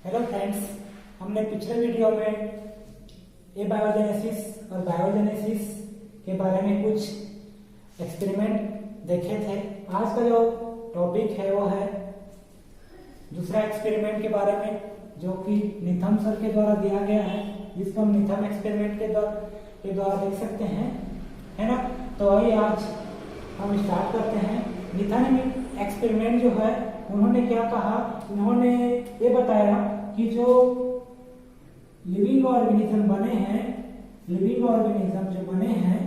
Hello friends, हमने पिछले video में एबायोजेनेसिस और बायोजेनेसिस के बारे में कुछ एक्सपेरिमेंट देखे थे। आज का जो टॉपिक है वो है दूसरा एक्सपेरिमेंट के बारे में, जो कि निथम सर के द्वारा दिया गया है, जिसको हम निथम एक्सपेरिमेंट के द्वारा देख सकते हैं, है ना। तो आइए आज हम स्टार्ट करते हैं। निथम एक्सपेरिमेंट जो है, उन्होंने क्या कहा, उन्होंने ये बताया कि जो लिविंग ऑर्गेनिज्म बने हैं, लिविंग ऑर्गेनिज्म जो बने हैं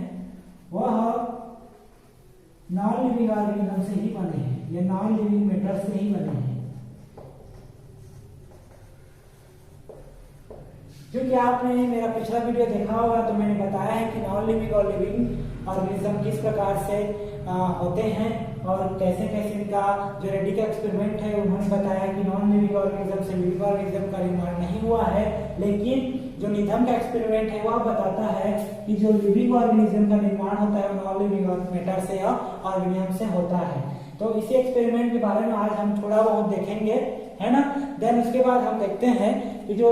वह नॉन लिविंग ऑर्गेनिज्म से ही बने हैं या नॉन लिविंग मैटर से ही बने हैं। क्योंकि आपने मेरा पिछला वीडियो देखा होगा तो मैंने बताया है कि नॉन लिविंग और लिविंग ऑर्गेनिज्म किस प्रकार से होते हैं और कैसे कैसे इनका जो रेड्डी का एक्सपेरिमेंट है, उन्होंने बताया कि नॉन लिविंग ऑर्गेनिज्म से लिविंग ऑर्गेनिज्म का निर्माण नहीं हुआ है, लेकिन जो निथम का एक्सपेरिमेंट है वह बताता है कि जो लिविंग ऑर्गेनिज्म का निर्माण होता है नॉन लिविंग मैटर से या ऑर्गेनिज्म से होता है। तो इसी एक्सपेरिमेंट के बारे में आज हम थोड़ा बहुत देखेंगे, है ना। देन उसके बाद हम देखते हैं कि जो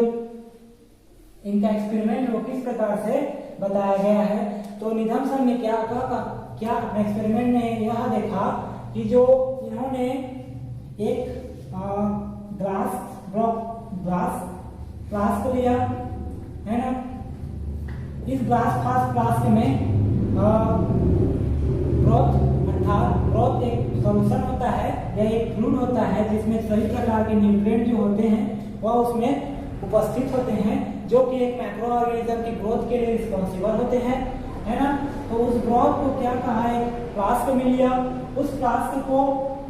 इनका एक्सपेरिमेंट वो किस प्रकार से बताया गया है। तो निथम सर ने क्या अपने एक्सपेरिमेंट में यह देखा कि जो इन्होंने एक ग्लास को लिया, है ना। इस ग्लास में ब्रोथ एक सॉल्यूशन होता है या एक फ्लूइड होता है जिसमें सभी प्रकार के न्यूट्रिएंट जो होते हैं वह उसमें उपस्थित होते हैं, जो कि एक माइक्रो ऑर्गेनिज्म की ग्रोथ के लिए रिस्पॉन्सिबल होते हैं, है ना। तो उस ब्रोथ को क्या कहा है, फ्लास्क में लिया। उस फ्लास्क को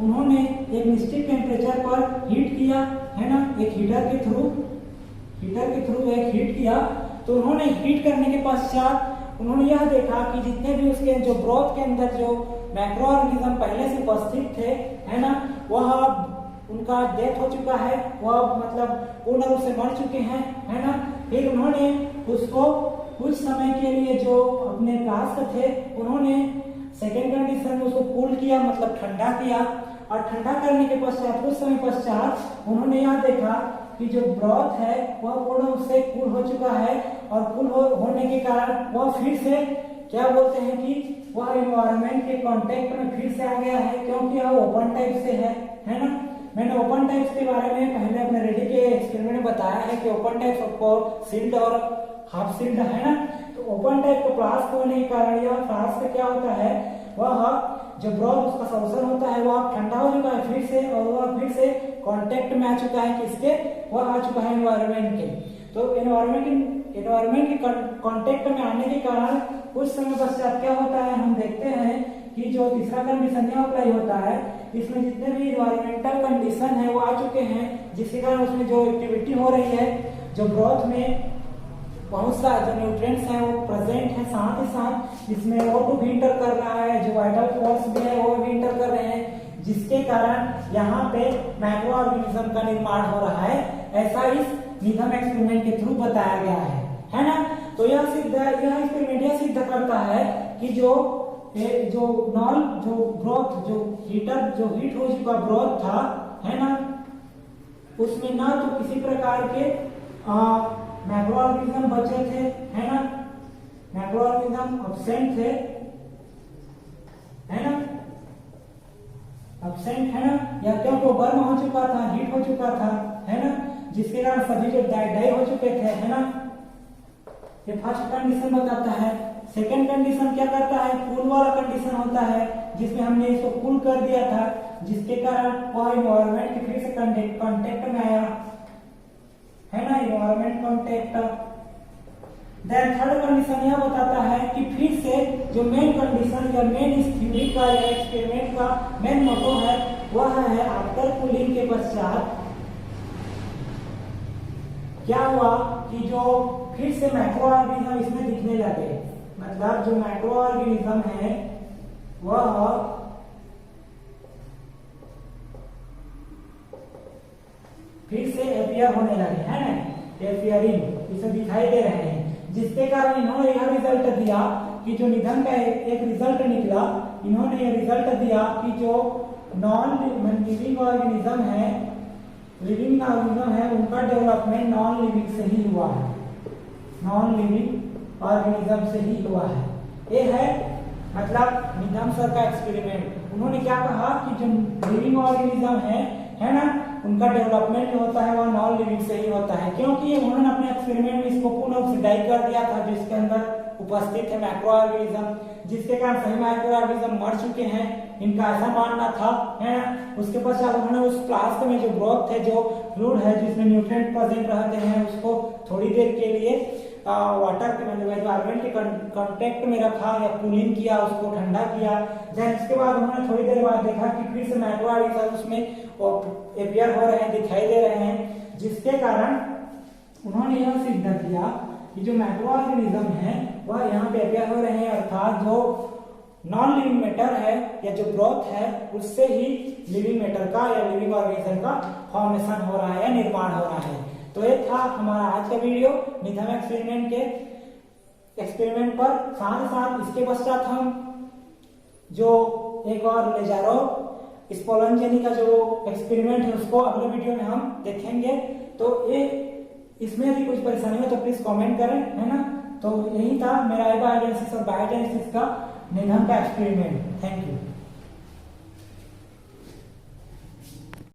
उन्होंने एक निश्चित टेम्परेचर पर हीट किया, है ना, एक हीटर के थ्रू एक हीट किया। तो उन्होंने हीट करने के पश्चात उन्होंने यह देखा कि जितने भी उसके जो ब्रोथ के अंदर जो माइक्रो ऑर्गेनिज्म पहले से उपस्थित थे, है ना, वह उनका डेथ हो चुका है, वह मतलब पूर्ण रूप से मर चुके हैं, है ना। फिर उन्होंने उसको कुछ समय के लिए जो अपने फ्लास्क थे उन्होंने सेकेंड कंडीशन में उसको कूल किया, मतलब ठंडा किया। और ठंडा करने के पश्चात कुछ समय पश्चात उन्होंने यह देखा कि जो ब्रोथ है वह पूर्ण रूप से कूल हो चुका है और कूल होने के कारण वह फिर से क्या बोलते हैं कि वह एनवायरनमेंट के कांटेक्ट में फिर से आ गया है, क्योंकि यह ओपन टाइप से है ना। मैंने ओपन टाइप्स के बारे में पहले अपने रेडी के एक्सपेरिमेंट में बताया है कि ओपन टाइप्स आपको सील्ड और हाफ सील्ड, है ना। तो ओपन टाइप को फ्लास्क होने के कारण यह फ्लास्क क्या होता है, वह जो ब्रोथ उसका सॉल्यूशन होता है वह ठंडा हो चुका है फिर से, और वह फिर से कांटेक्ट में आ चुका है किसके, वह आ चुका है एनवायरनमेंट के। तो एनवायरनमेंट के कांटेक्ट में आने के कारण कुछ समय पश्चात क्या होता है, हम देखते हैं कि जो तीसरा कंडीशन यह अप्लाई होता है, इसमें जितने भी इन्वायरमेंटल कंडीशन है वो आ चुके हैं, जिसके कारण उसमें जो एक्टिविटी हो रही है, जो ब्रोथ में बहुत सारे जो न्यूट्रिएंट्स हैं वो प्रेजेंट है, साथ ही साथ इसमें O2 भी इंटर कर रहा है, जो वाइटल फोर्स भी है वो भी इंटर कर रहे हैं, जिसके कारण यहाँ पे माइक्रो ऑर्गेनिज्म का निर्माण हो रहा है। ऐसा इस निथम एक्सपेरिमेंट के थ्रू बताया गया है ना। तो यह एक्सपेरिमेंट यह सिद्ध करता है कि जो ब्रोथ जो हीट हो चुका ब्रोथ था, है ना, उसमें ना तो किसी प्रकार के माइक्रो ऑर्गेनिज्म बचे थे, है ना, माइक्रो ऑर्गेनिज्म अब्सेंट थे, है ना, या क्योंकि वो गर्म हो चुका था, हीट हो चुका था, है ना, जिसके कारण सभी जो डाई हो चुके थे, है ना। ये फर्स्ट कंडीशन बताता है। सेकेंड कंडीशन क्या करता है, कूल वाला कंडीशन होता है, जिसमें हमने इसको कूल कर दिया था, जिसके कारण वह एनवायरनमेंट के फिर से कांटेक्ट में आया, है ना, environment context. Then third condition यह बताता है कि फिर से जो मेन कंडीशन या मेन इस थ्योरी का या एक्सपेरिमेंट का मेन मोटो है वह है आफ्टर कूलिंग के पश्चात क्या हुआ कि जो फिर से माइक्रो ऑर्गेनिज्म इसमें दिखने लगे, मतलब जो माइक्रो ऑर्गेनिज्म है वह फिर से अपीयर होने लगे, है ना, अपीयरिंग इसे दिखाई दे रहे हैं, जिसके कारण इन्होंने यह रिजल्ट दिया कि जो निधन का एक रिजल्ट निकला, इन्होंने यह रिजल्ट दिया कि जो नॉन लिविंग ऑर्गेनिज्म है लिविंग ऑर्गेनिज्म है उनका डेवलपमेंट नॉन लिविंग से ही हुआ है, नॉन लिविंग ऑर्गेनिज्म से ही हुआ है। ये है मतलब निधम सर का एक्सपेरिमेंट। उन्होंने क्या कहा कि जो लिविंग ऑर्गेनिज्म है ना, उनका डेवलपमेंट जो होता है वह नॉन लिविंग से ही होता है, क्योंकि उन्होंने अपने एक्सपेरिमेंट में इसको पूर्ण रूप से डाई कर दिया था जिसके अंदर उपस्थित है माइक्रो ऑर्गेनिज्म, जिसके कारण सभी माइक्रो ऑर्गेनिज्म मर चुके हैं, इनका ऐसा मानना था, है ना। उसके पश्चात उन्होंने उस फ्लास्क में जो ब्रोथ है, जो फ्लूइड है जिसमें न्यूट्रिएंट प्रेजेंट रहते हैं, उसको थोड़ी देर के लिए वाटर के मतलब एनवायरनमेंट के कांटेक्ट में रखा या कूलिंग किया, उसको ठंडा किया। देन उसके बाद उन्होंने थोड़ी देर बाद देखा कि फिर से माइक्रो ऑर्गेनिज्म उसमें अपीयर हो रहे हैं, दिखाई दे रहे हैं, जिसके कारण उन्होंने यह सिद्ध किया कि जो माइक्रो ऑर्गेनिज्म है वह यहाँ पे अपीयर हो रहे हैं, अर्थात जो नॉन लिविंग मैटर है या जो ब्रोथ है उससे ही लिविंग मैटर का या लिविंग ऑर्गेनिज्म का फॉर्मेशन हो रहा है या निर्माण हो रहा है। तो ये था हमारा आज का वीडियो निधम एक्सपेरिमेंट के एक्सपेरिमेंट पर। साथ साथ इसके पश्चात हम जो एक और लेजारो स्पोलंजेनी का जो एक्सपेरिमेंट है उसको अगले वीडियो में हम देखेंगे। तो ये इसमें यदि कुछ परेशानी हो तो प्लीज कमेंट करें, है ना। तो यही था मेरा बायोजेनेसिस और बायोजेनेसिस का निधन का एक्सपेरिमेंट। Thank you.